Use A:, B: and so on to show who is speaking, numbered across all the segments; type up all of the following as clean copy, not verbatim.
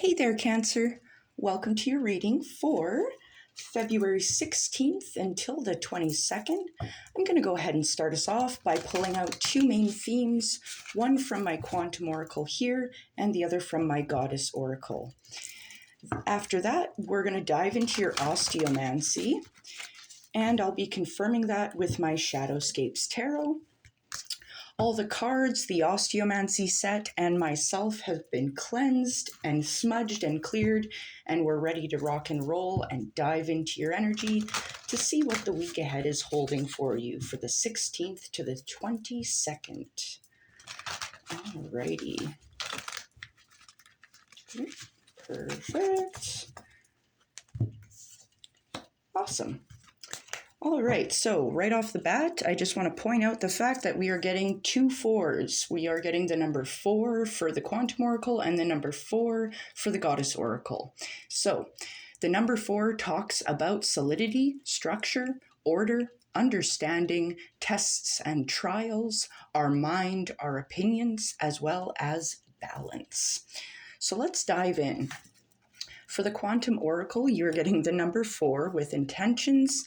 A: Hey there, Cancer. Welcome to your reading for February 16th until the 22nd. I'm going to go ahead and start us off by pulling out two main themes, one from my Quantum Oracle here and the other from my Goddess Oracle. After that, we're going to dive into your Osteomancy, and I'll be confirming that with my Shadowscapes Tarot. All the cards, the Osteomancy set, and myself have been cleansed and smudged and cleared, and we're ready to rock and roll and dive into your energy to see what the week ahead is holding for you for the 16th to the 22nd. Alrighty. Perfect. Awesome. All right, so right off the bat, I just want to point out the fact that we are getting two fours. We are getting the number 4 for the Quantum Oracle and the number 4 for the Goddess Oracle. So the number 4 talks about solidity, structure, order, understanding, tests and trials, our mind, our opinions, as well as balance. So let's dive in. For the Quantum Oracle, you're getting the number 4 with intentions.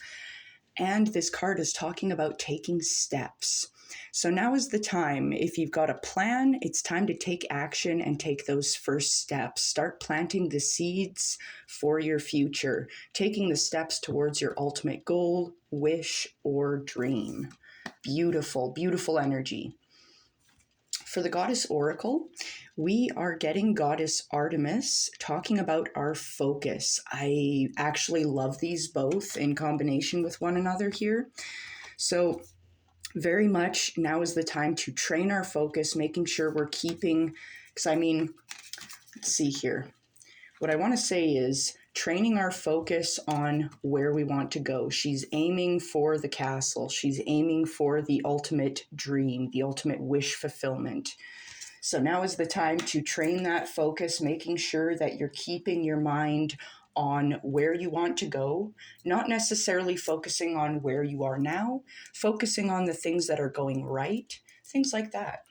A: And this card is talking about taking steps. So now is the time. If you've got a plan, it's time to take action and take those first steps. Start planting the seeds for your future, taking the steps towards your ultimate goal, wish, or dream. Beautiful, beautiful energy. For the Goddess Oracle, we are getting Goddess Artemis talking about our focus. I actually love these both in combination with one another here. So very much now is the time to train our focus, making sure we're keeping, let's see here. What I want to say is training our focus on where we want to go. She's aiming for the castle. She's aiming for the ultimate dream, the ultimate wish fulfillment. So now is the time to train that focus, making sure that you're keeping your mind on where you want to go, not necessarily focusing on where you are now, focusing on the things that are going right, things like that.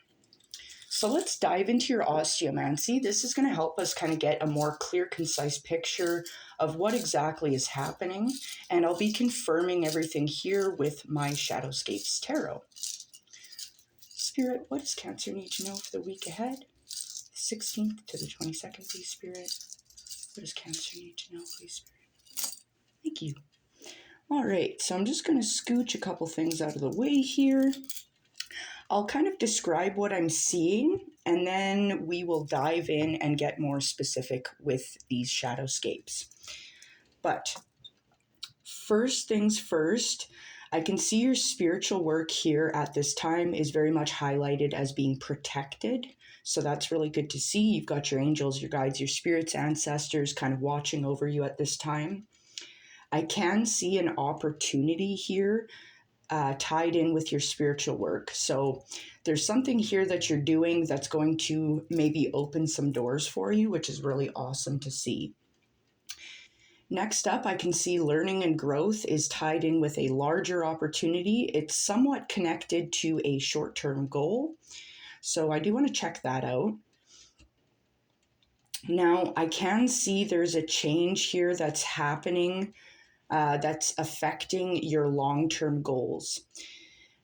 A: So let's dive into your Osteomancy. This is going to help us kind of get a more clear, concise picture of what exactly is happening. And I'll be confirming everything here with my Shadowscapes Tarot. Spirit, what does Cancer need to know for the week ahead? The 16th to the 22nd, please, Spirit. What does Cancer need to know, please, Spirit? Thank you. All right, so I'm just going to scooch a couple things out of the way here. I'll kind of describe what I'm seeing, and then we will dive in and get more specific with these shadowscapes. But first things first, I can see your spiritual work here at this time is very much highlighted as being protected. So that's really good to see. You've got your angels, your guides, your spirits, ancestors kind of watching over you at this time. I can see an opportunity here tied in with your spiritual work. So there's something here that you're doing that's going to maybe open some doors for you, which is really awesome to see. Next up, I can see learning and growth is tied in with a larger opportunity. It's somewhat connected to a short-term goal. So I do want to check that out. Now, I can see there's a change here that's happening that's affecting your long-term goals.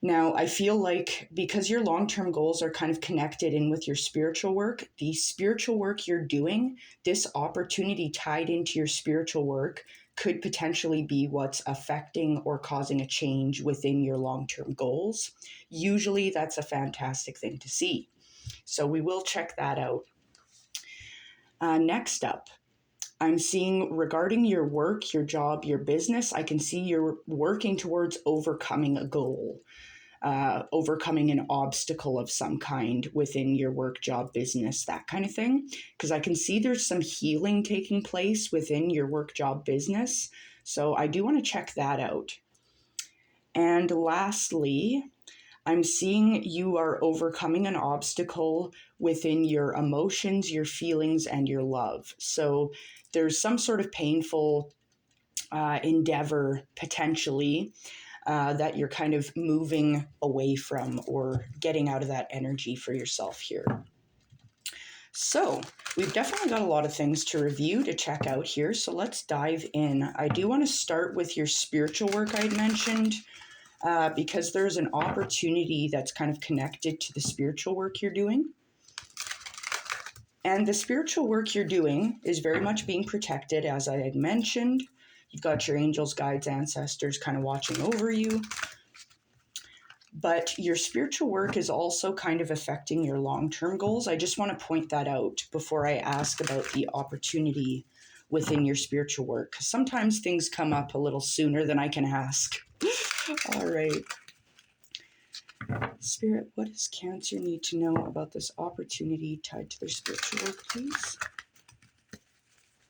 A: Now, I feel like because your long-term goals are kind of connected in with your spiritual work, the spiritual work you're doing, this opportunity tied into your spiritual work could potentially be what's affecting or causing a change within your long-term goals. Usually, that's a fantastic thing to see. So we will check that out. Next up, I'm seeing regarding your work, your job, your business, I can see you're working towards overcoming a goal, overcoming an obstacle of some kind within your work, job, business, that kind of thing. Because I can see there's some healing taking place within your work, job, business. So I do want to check that out. And lastly, I'm seeing you are overcoming an obstacle within your emotions, your feelings, and your love. So there's some sort of painful endeavor potentially that you're kind of moving away from or getting out of that energy for yourself here. So we've definitely got a lot of things to review, to check out here. So let's dive in. I do want to start with your spiritual work I'd mentioned, because there's an opportunity that's kind of connected to the spiritual work you're doing. And the spiritual work you're doing is very much being protected, as I had mentioned. You've got your angels, guides, ancestors kind of watching over you. But your spiritual work is also kind of affecting your long-term goals. I just want to point that out before I ask about the opportunity within your spiritual work, because sometimes things come up a little sooner than I can ask. All right. Spirit, what does Cancer need to know about this opportunity tied to their spiritual work, please?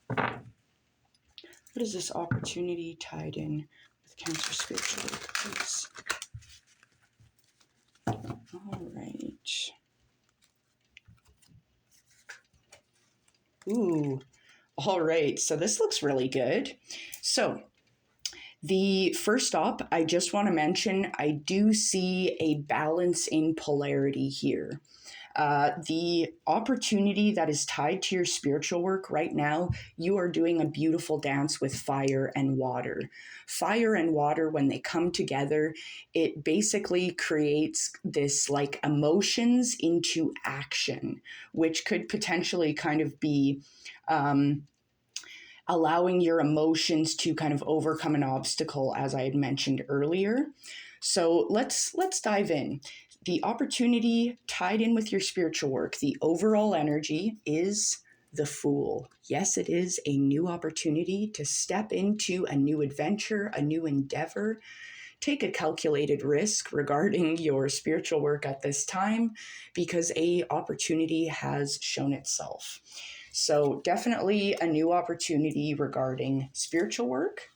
A: What is this opportunity tied in with Cancer spiritual work, please? All right. Ooh. All right. So this looks really good. So the first up, I just want to mention, I do see a balance in polarity here. The opportunity that is tied to your spiritual work right now, you are doing a beautiful dance with fire and water. Fire and water, when they come together, it basically creates this like emotions into action, which could potentially kind of be allowing your emotions to kind of overcome an obstacle, as I had mentioned earlier. So let's dive in. The opportunity tied in with your spiritual work, the overall energy is the Fool. Yes, it is a new opportunity to step into a new adventure, a new endeavor. Take a calculated risk regarding your spiritual work at this time, because a opportunity has shown itself. So definitely a new opportunity regarding spiritual work.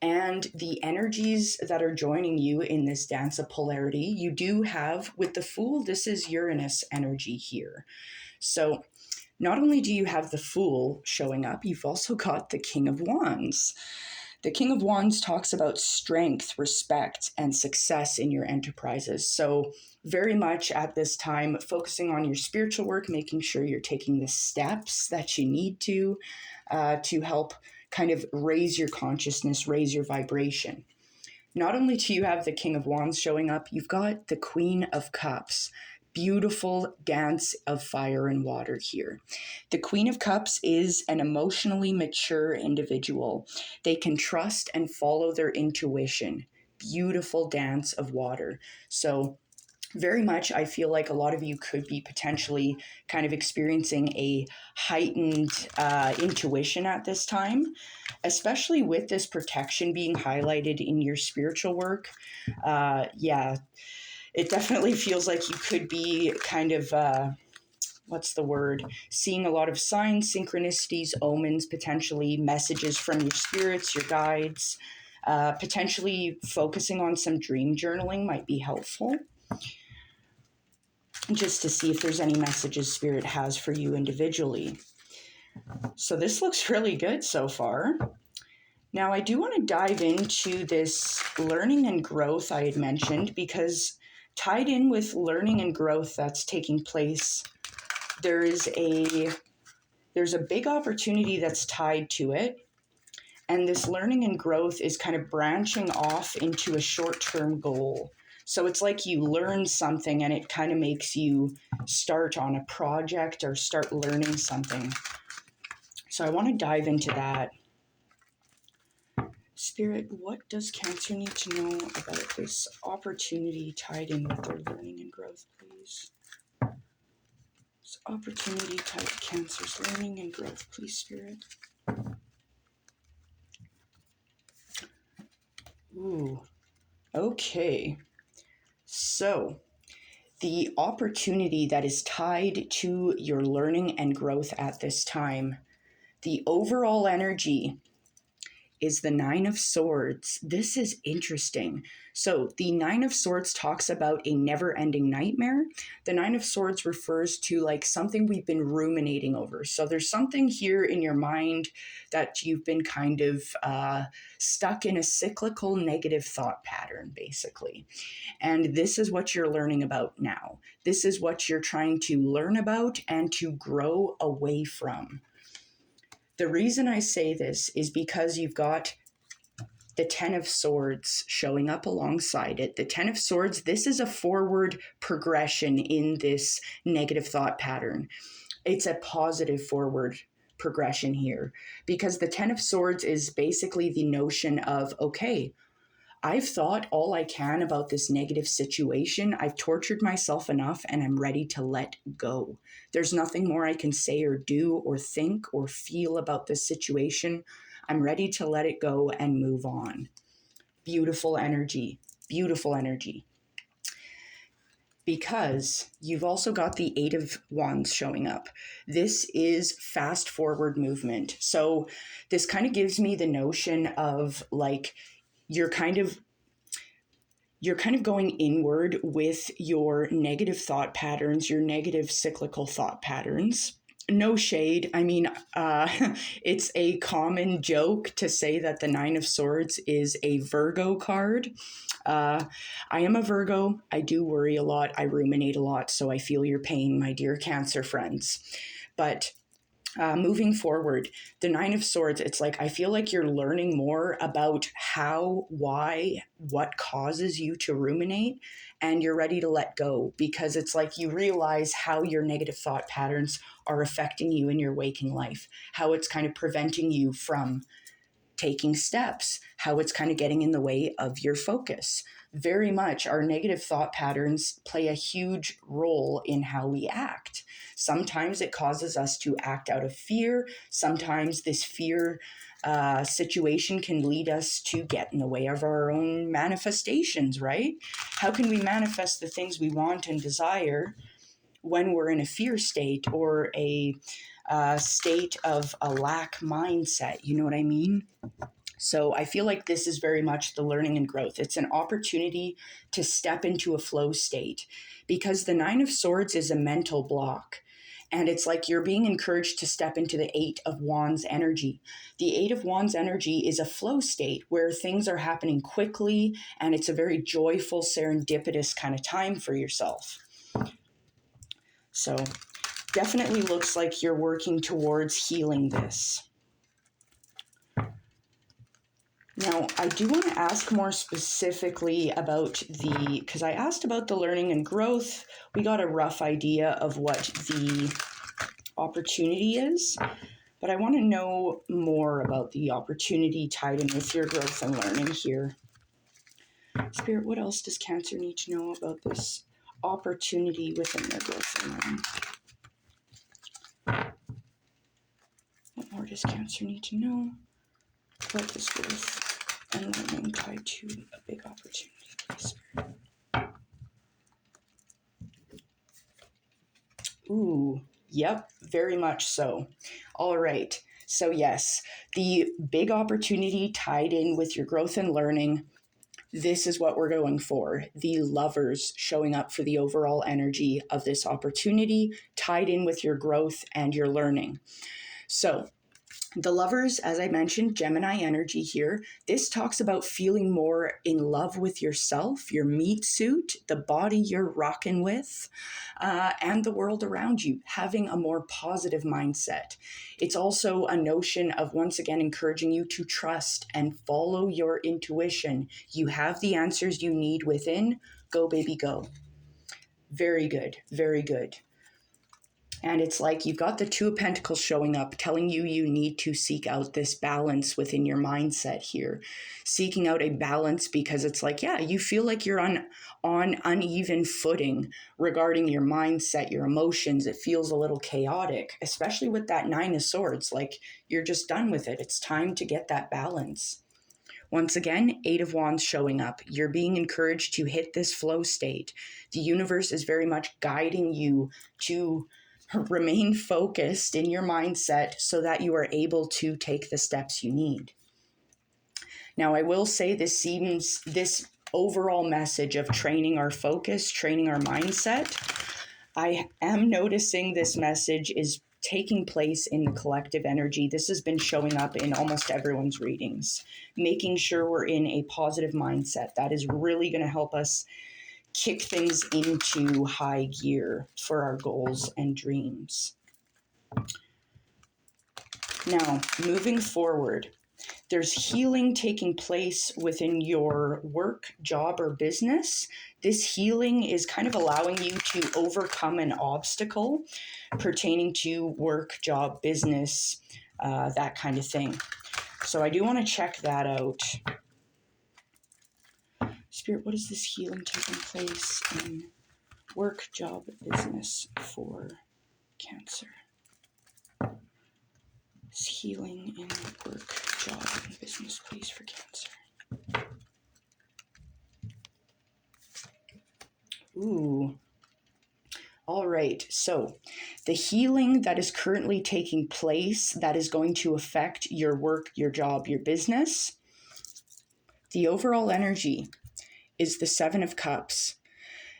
A: And the energies that are joining you in this dance of polarity, you do have with the Fool, this is Uranus energy here. So not only do you have the Fool showing up, you've also got the King of Wands. The King of Wands talks about strength, respect, and success in your enterprises. So very much at this time, focusing on your spiritual work, making sure you're taking the steps that you need to help kind of raise your consciousness, raise your vibration. Not only do you have the King of Wands showing up, you've got the Queen of Cups. Beautiful dance of fire and water here. The Queen of Cups is an emotionally mature individual. They can trust and follow their intuition. Beautiful dance of water. So very much, I feel like a lot of you could be potentially kind of experiencing a heightened intuition at this time, especially with this protection being highlighted in your spiritual work. Yeah, it definitely feels like you could be kind of, seeing a lot of signs, synchronicities, omens, potentially messages from your spirits, your guides. Potentially focusing on some dream journaling might be helpful, just to see if there's any messages Spirit has for you individually. So this looks really good so far. Now, I do want to dive into this learning and growth I had mentioned, because tied in with learning and growth that's taking place, there's a big opportunity that's tied to it. And this learning and growth is kind of branching off into a short-term goal. So it's like you learn something and it kind of makes you start on a project or start learning something. So I want to dive into that. Spirit, what does Cancer need to know about this opportunity tied in with their learning and growth, please? This opportunity tied to Cancer's learning and growth, please, Spirit. Ooh, okay. So the opportunity that is tied to your learning and growth at this time, the overall energy is the Nine of Swords. This is interesting. So the Nine of Swords talks about a never-ending nightmare. The Nine of Swords refers to like something we've been ruminating over. So there's something here in your mind that you've been kind of stuck in a cyclical negative thought pattern, basically. And this is what you're learning about now. This is what you're trying to learn about and to grow away from. The reason I say this is because you've got the Ten of Swords showing up alongside it. The Ten of Swords, this is a forward progression in this negative thought pattern. It's a positive forward progression here because the Ten of Swords is basically the notion of, okay, I've thought all I can about this negative situation. I've tortured myself enough and I'm ready to let go. There's nothing more I can say or do or think or feel about this situation. I'm ready to let it go and move on. Beautiful energy, beautiful energy. Because you've also got the Eight of Wands showing up. This is fast forward movement. So this kind of gives me the notion of like, you're kind of going inward with your negative thought patterns, your negative cyclical thought patterns. No shade. I mean, it's a common joke to say that the Nine of Swords is a Virgo card. I am a Virgo. I do worry a lot. I ruminate a lot. So I feel your pain, my dear Cancer friends. But moving forward, the Nine of Swords, it's like, I feel like you're learning more about how, why, what causes you to ruminate, and you're ready to let go because it's like you realize how your negative thought patterns are affecting you in your waking life, how it's kind of preventing you from taking steps, how it's kind of getting in the way of your focus. Very much our negative thought patterns play a huge role in how we act. Sometimes it causes us to act out of fear. Sometimes this fear situation can lead us to get in the way of our own manifestations, right? How can we manifest the things we want and desire when we're in a fear state or a state of a lack mindset? You know what I mean? So I feel like this is very much the learning and growth. It's an opportunity to step into a flow state because the Nine of Swords is a mental block. And it's like you're being encouraged to step into the Eight of Wands energy. The Eight of Wands energy is a flow state where things are happening quickly and it's a very joyful, serendipitous kind of time for yourself. So definitely looks like you're working towards healing this. Now, I do want to ask more specifically about because I asked about the learning and growth. We got a rough idea of what the opportunity is, but I want to know more about the opportunity tied in with your growth and learning here. Spirit, what else does Cancer need to know about this opportunity within their growth and learning? What more does Cancer need to know about this growth and learning tied to a big opportunity? Ooh, yep, very much so. All right. So yes, the big opportunity tied in with your growth and learning, this is what we're going for. The Lovers showing up for the overall energy of this opportunity tied in with your growth and your learning. So the Lovers, as I mentioned, Gemini energy here. This talks about feeling more in love with yourself, your meat suit, the body you're rocking with, and the world around you, having a more positive mindset. It's also a notion of, once again, encouraging you to trust and follow your intuition. You have the answers you need within. Go, baby, go. Very good. Very good. And it's like you've got the Two of Pentacles showing up, telling you you need to seek out this balance within your mindset here. Seeking out a balance because it's like, yeah, you feel like you're on uneven footing regarding your mindset, your emotions. It feels a little chaotic, especially with that Nine of Swords. Like you're just done with it. It's time to get that balance. Once again, Eight of Wands showing up. You're being encouraged to hit this flow state. The universe is very much guiding you to remain focused in your mindset so that you are able to take the steps you need. Now, I will say this overall message of training our focus, training our mindset, I am noticing this message is taking place in the collective energy. This has been showing up in almost everyone's readings, making sure we're in a positive mindset. That is really going to help us kick things into high gear for our goals and dreams. Now, moving forward, there's healing taking place within your work, job, or business. This healing is kind of allowing you to overcome an obstacle pertaining to work, job, business, that kind of thing. So I do want to check that out. Spirit, what is this healing taking place in work, job, business for Cancer? This healing in work, job, and business, please, for Cancer. Ooh. All right, so the healing that is currently taking place that is going to affect your work, your job, your business, the overall energy is the Seven of Cups.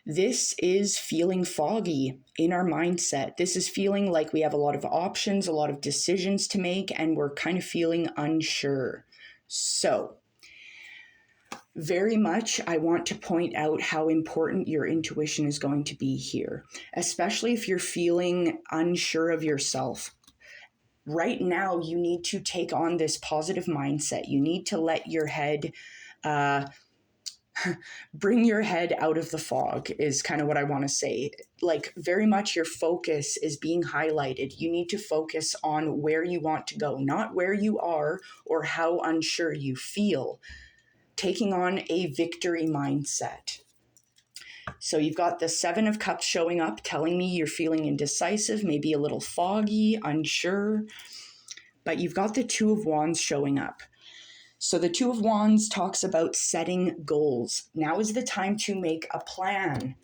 A: This is feeling foggy in our mindset. This is feeling like we have a lot of options, a lot of decisions to make, and we're kind of feeling unsure. So, very much, I want to point out how important your intuition is going to be here, especially if you're feeling unsure of yourself. Right now, you need to take on this positive mindset. You need to let your head, bring your head out of the fog is kind of what I want to say. Like, very much your focus is being highlighted. You need to focus on where you want to go, not where you are or how unsure you feel. Taking on a victory mindset. So you've got the Seven of Cups showing up, telling me you're feeling indecisive, maybe a little foggy, unsure. But you've got the Two of Wands showing up. So the Two of Wands talks about setting goals. Now is the time to make a plan,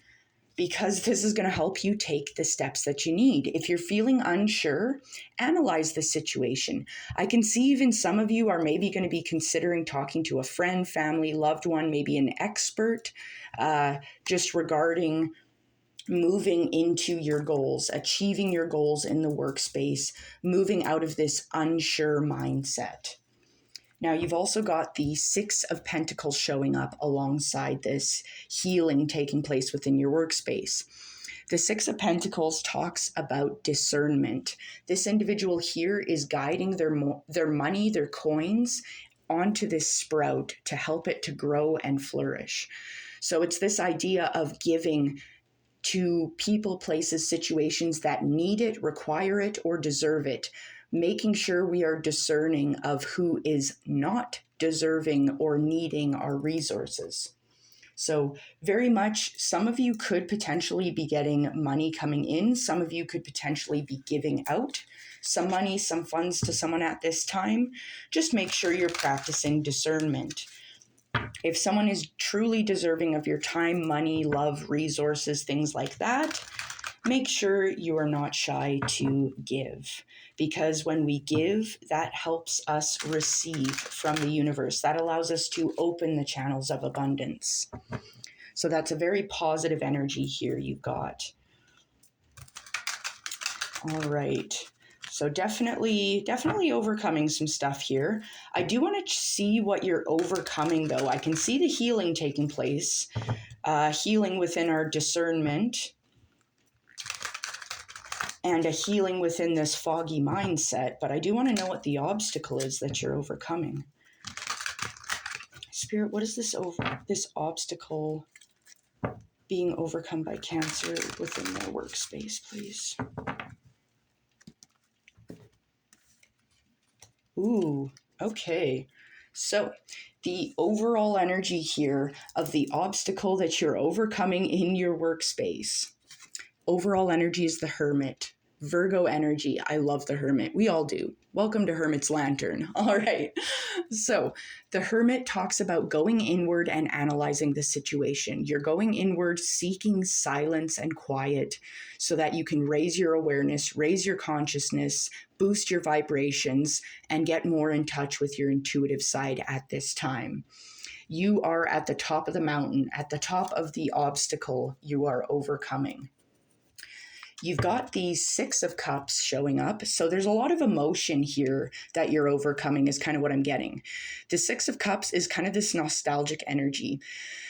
A: because this is going to help you take the steps that you need. If you're feeling unsure, analyze the situation. I can see even some of you are maybe going to be considering talking to a friend, family, loved one, maybe an expert, just regarding moving into your goals, achieving your goals in the workspace, moving out of this unsure mindset. Now, you've also got the Six of Pentacles showing up alongside this healing taking place within your workspace. The Six of Pentacles talks about discernment. This individual here is guiding their money, their coins, onto this sprout to help it to grow and flourish. So it's this idea of giving to people, places, situations that need it, require it, or deserve it, making sure we are discerning of who is not deserving or needing our resources. So very much, some of you could potentially be getting money coming in. Some of you could potentially be giving out some money, some funds to someone at this time. Just make sure you're practicing discernment. If someone is truly deserving of your time, money, love, resources, things like that, make sure you are not shy to give, because when we give, that helps us receive from the universe. That allows us to open the channels of abundance. So that's a very positive energy here you've got. All right. So definitely overcoming some stuff here. I do want to see what you're overcoming, though. I can see the healing taking place, healing within our discernment, and a healing within this foggy mindset, but I do want to know what the obstacle is that you're overcoming. Spirit, what is this obstacle being overcome by Cancer within their workspace, please? Ooh, okay. So the overall energy here of the obstacle that you're overcoming in your workspace, overall energy is the Hermit. Virgo energy. I love the Hermit. We all do. Welcome to Hermit's Lantern. All right. So the Hermit talks about going inward and analyzing the situation. You're going inward, seeking silence and quiet so that you can raise your awareness, raise your consciousness, boost your vibrations, and get more in touch with your intuitive side at this time. You are at the top of the mountain, at the top of the obstacle you are overcoming. You've got the Six of Cups showing up. So there's a lot of emotion here that you're overcoming is kind of what I'm getting. The Six of Cups is kind of this nostalgic energy.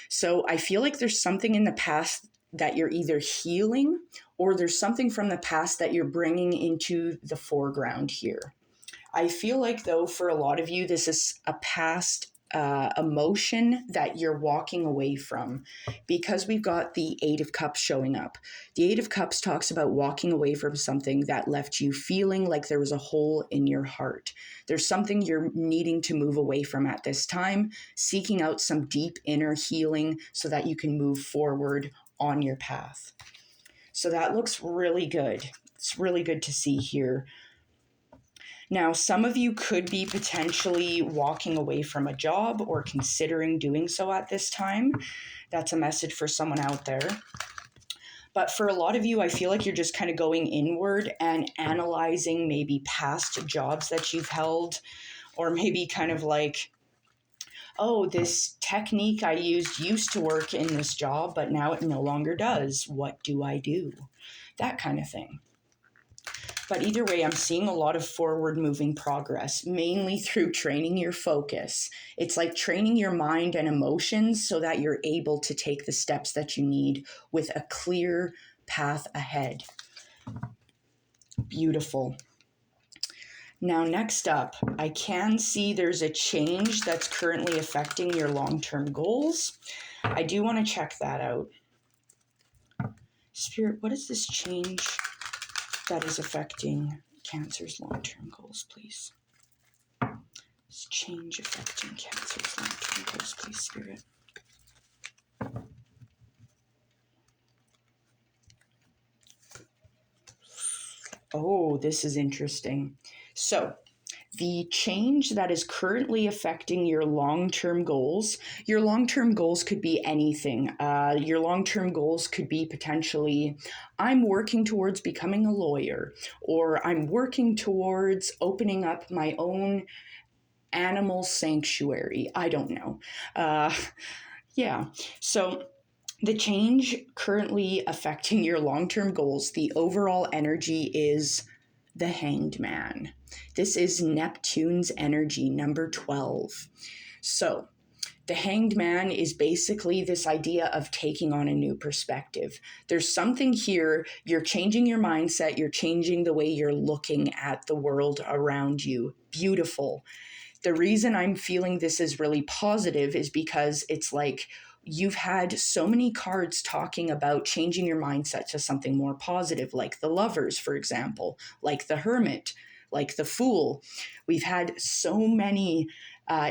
A: So I feel like there's something in the past that you're either healing or there's something from the past that you're bringing into the foreground here. I feel like, though, for a lot of you, this is a past emotion that you're walking away from because we've got the Eight of Cups showing up. The Eight of Cups talks about walking away from something that left you feeling like there was a hole in your heart. There's something you're needing to move away from at this time, seeking out some deep inner healing so that you can move forward on your path. So that looks really good. It's really good to see here. Now, some of you could be potentially walking away from a job or considering doing so at this time. That's a message for someone out there. But for a lot of you, I feel like you're just kind of going inward and analyzing maybe past jobs that you've held, or maybe kind of like, oh, this technique I used to work in this job, but now it no longer does. What do I do? That kind of thing. But either way, I'm seeing a lot of forward moving progress, mainly through training your focus. It's like training your mind and emotions so that you're able to take the steps that you need with a clear path ahead. Beautiful. Now, next up, I can see there's a change that's currently affecting your long-term goals. I do want to check that out. Spirit, what is this change that is affecting Cancer's long-term goals, please? This change affecting Cancer's long-term goals, please, Spirit. Oh, this is interesting. So, the change that is currently affecting your long-term goals could be anything. Your long-term goals could be potentially, I'm working towards becoming a lawyer, or I'm working towards opening up my own animal sanctuary. I don't know. Yeah. So the change currently affecting your long-term goals, the overall energy is the Hanged Man. This is Neptune's energy, number 12. So the Hanged Man is basically this idea of taking on a new perspective. There's something here, you're changing your mindset, you're changing the way you're looking at the world around you. Beautiful. The reason I'm feeling this is really positive is because it's like you've had so many cards talking about changing your mindset to something more positive, like the Lovers, for example, like the Hermit, like the Fool. We've had so many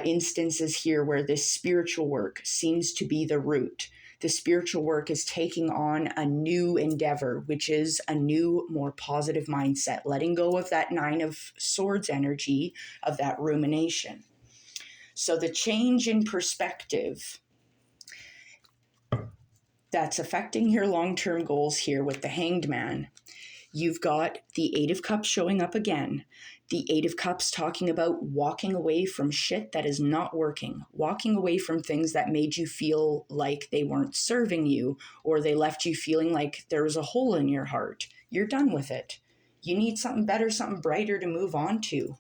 A: instances here where this spiritual work seems to be the root. The spiritual work is taking on a new endeavor, which is a new, more positive mindset, letting go of that Nine of Swords energy, of that rumination. So the change in perspective that's affecting your long-term goals here with the Hanged Man. You've got the Eight of Cups showing up again. The Eight of Cups talking about walking away from shit that is not working, walking away from things that made you feel like they weren't serving you, or they left you feeling like there was a hole in your heart. You're done with it. You need something better, something brighter to move on to.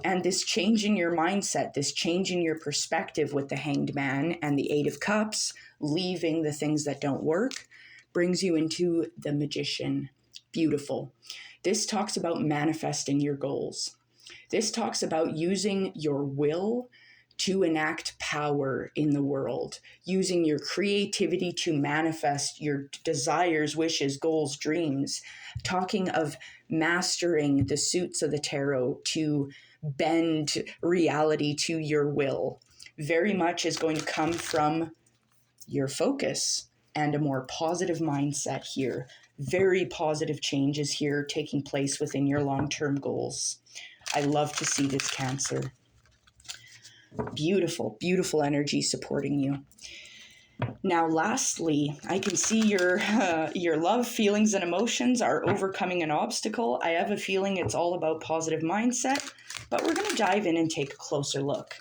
A: And this change in your mindset, this change in your perspective with the Hanged Man and the Eight of Cups, leaving the things that don't work, brings you into the Magician. Beautiful. This talks about manifesting your goals. This talks about using your will to enact power in the world, using your creativity to manifest your desires, wishes, goals, dreams, talking of mastering the suits of the tarot to bend reality to your will. Very much is going to come from your focus and a more positive mindset here. very positive changes here taking place within your long-term goals. I love to see this, Cancer. Beautiful, beautiful energy supporting you. Now, lastly, I can see your love, feelings, and emotions are overcoming an obstacle. I have a feeling it's all about positive mindset, but we're going to dive in and take a closer look.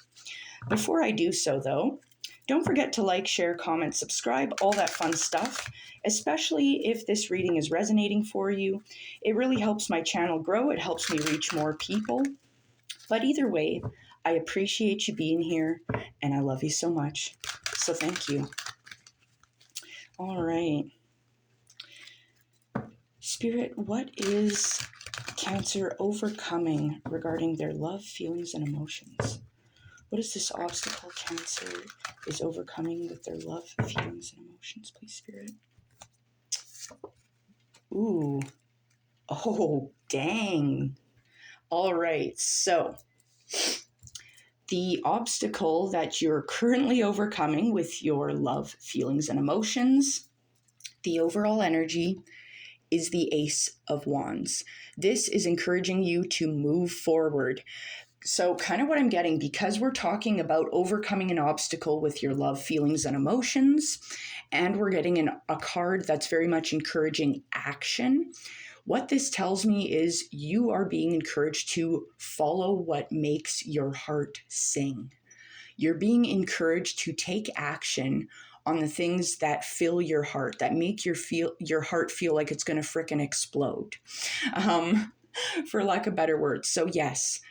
A: Before I do so, though, don't forget to like, share, comment, subscribe, all that fun stuff, especially if this reading is resonating for you. It really helps my channel grow. It helps me reach more people. But either way, I appreciate you being here, and I love you so much. So thank you. All right. Spirit, what is Cancer overcoming regarding their love, feelings, and emotions? What is this obstacle Cancer is overcoming with their love, feelings, and emotions, please, Spirit? Ooh. Oh, dang. All right. So the obstacle that you're currently overcoming with your love, feelings, and emotions, the overall energy, is the Ace of Wands. This is encouraging you to move forward. So kind of what I'm getting, because we're talking about overcoming an obstacle with your love, feelings, and emotions, and we're getting a card that's very much encouraging action, what this tells me is you are being encouraged to follow what makes your heart sing. You're being encouraged to take action on the things that fill your heart, that make your heart feel like it's going to frickin' explode, for lack of better words. So yes,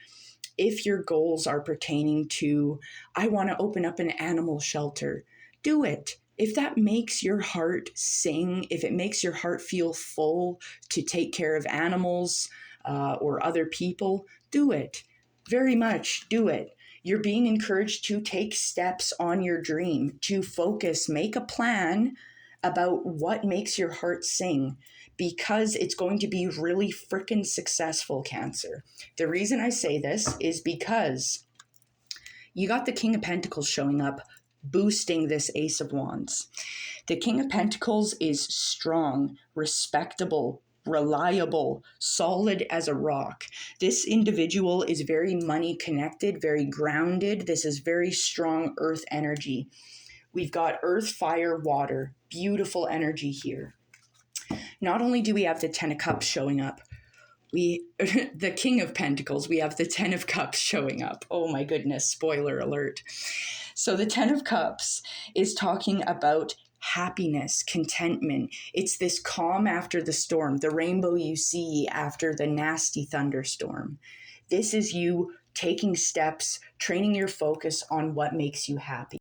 A: if your goals are pertaining to, I want to open up an animal shelter, do it. If that makes your heart sing, if it makes your heart feel full to take care of animals or other people, do it. Very much do it. You're being encouraged to take steps on your dream, to focus, make a plan about what makes your heart sing, because it's going to be really freaking successful, Cancer. The reason I say this is because you got the King of Pentacles showing up, boosting this Ace of Wands. The King of Pentacles is strong, respectable, reliable, solid as a rock. This individual is very money connected, very grounded. This is very strong earth energy. We've got earth, fire, water. Beautiful energy here. Not only do we have the 10 of Cups showing up, the King of Pentacles, we have the 10 of Cups showing up. Oh my goodness, spoiler alert. So the 10 of Cups is talking about happiness, contentment. It's this calm after the storm, the rainbow you see after the nasty thunderstorm. This is you taking steps, training your focus on what makes you happy.